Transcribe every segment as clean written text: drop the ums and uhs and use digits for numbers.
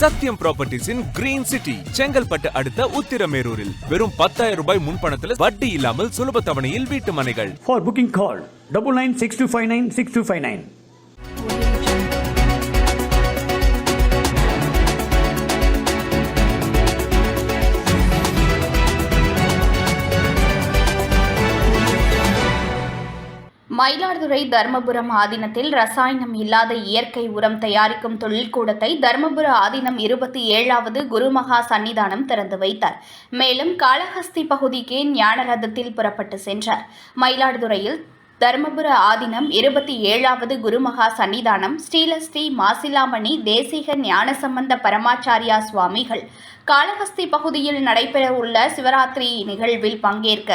சத்யம் ப்ராப்பர்ட்டிஸின் green city Chengalpattu அடுத்த உத்திரமேரூரில் வெறும் 10,000 ரூபாய் முன்பணத்தில் வட்டி இல்லாமல் சுலப தவணையில் வீட்டு மனைகள். For booking call 9962596259. Mayiladuthurai Dharmapuram ஆதீனத்தில் ரசாயனம் இல்லாத இயற்கை உரம் தயாரிக்கும் தொழிற்கூடத்தை தர்மபுர ஆதீனம் 27வது குருமகா சன்னிதானம் திறந்து வைத்தார். மேலும் காளஹஸ்தி பகுதிக்கு ஞான ரதத்தில் புறப்பட்டு சென்றார். மயிலாடுதுறையில் தர்மபுர ஆதீனம் 27வது குருமகா சன்னிதானம் ஸ்ரீலஸ்ரீ மாசிலாமணி தேசிக ஞானசம்பந்த பரமாச்சாரியா சுவாமிகள் காளஹஸ்தி பகுதியில் நடைபெறவுள்ள சிவராத்திரி நிகழ்வில் பங்கேற்க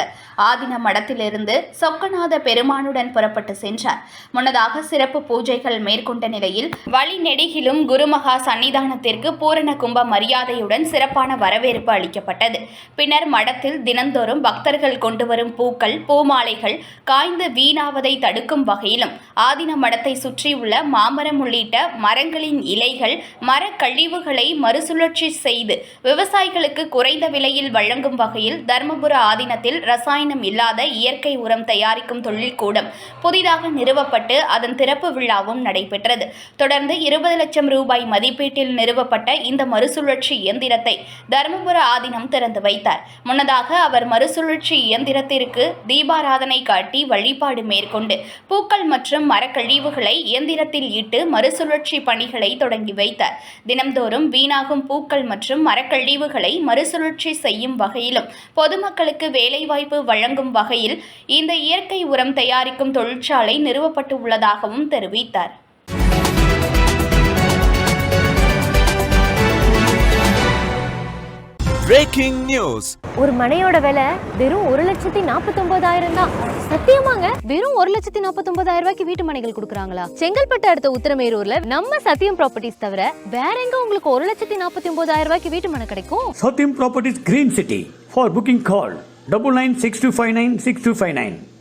ஆதீன மடத்திலிருந்து சொக்கநாத பெருமானுடன் புறப்பட்டு சென்றார். முன்னதாக சிறப்பு பூஜைகள் மேற்கொண்ட நிலையில் வழிநெடுகிலும் குருமகா சன்னிதானத்திற்கு பூரண கும்ப மரியாதையுடன் சிறப்பான வரவேற்பு அளிக்கப்பட்டது. பின்னர் மடத்தில் தினந்தோறும் பக்தர்கள் கொண்டு வரும் பூக்கள் பூமாலைகள் காய்ந்து வீணாவதை தடுக்கும் வகையிலும் ஆதீன மடத்தை சுற்றியுள்ள மாமரம் உள்ளிட்ட மரங்களின் இலைகள் மரக்கழிவுகளை மறுசுழற்சி செய்து விவசாயிகளுக்கு குறைந்த விலையில் வழங்கும் வகையில் தர்மபுர ஆதீனத்தில் ரசாயனம் இல்லாத இயற்கை உரம் தயாரிக்கும் தொழிற்கூடம் புதிதாக நிறுவப்பட்டு அதன் திறப்பு விழாவும் நடைபெற்றது. தொடர்ந்து 20 லட்சம் ரூபாய் மதிப்பீட்டில் நிறுவப்பட்ட இந்த மறுசுழற்சி இயந்திரத்தை தர்மபுர ஆதீனம் திறந்து வைத்தார். முன்னதாக அவர் மறுசுழற்சி இயந்திரத்திற்கு தீபாராதனை காட்டி வழிபாடு மேற்கொண்டு பூக்கள் மற்றும் மரக்கழிவுகளை இயந்திரத்தில் இட்டு மறுசுழற்சி பணிகளை தொடங்கி வைத்தார். தினம்தோறும் வீணாகும் பூக்கள் மற்றும் மரக்கழிவுகளை மறுசுழற்சி செய்யும் வகையிலும் பொதுமக்களுக்கு வேலைவாய்ப்பு வழங்கும் வகையில் இந்த இயற்கை உரம் தயாரிக்கும் தொழிற்சாலை நிறுவப்பட்டு உள்ளதாகவும் தெரிவித்தார். Breaking news. ஒரு மனையோட விலை வெறும் 1,49,000 தான். சத்தியமாங்க, வெறும் 1,49,000 ரூபாய்க்கு வீட்டு மனைகள் கொடுக்குறாங்களா? செங்கல்பட்டு அடுத்த உத்திரமேரூர்ல நம்ம சத்யம் ப்ராப்பர்ட்டிஸ் தவிர வேற எங்க உங்களுக்கு 1,49,000 ரூபாய்க்கு வீட்டு மனை கிடைக்கும்? Satyam Properties Green City. For booking call 9962596259.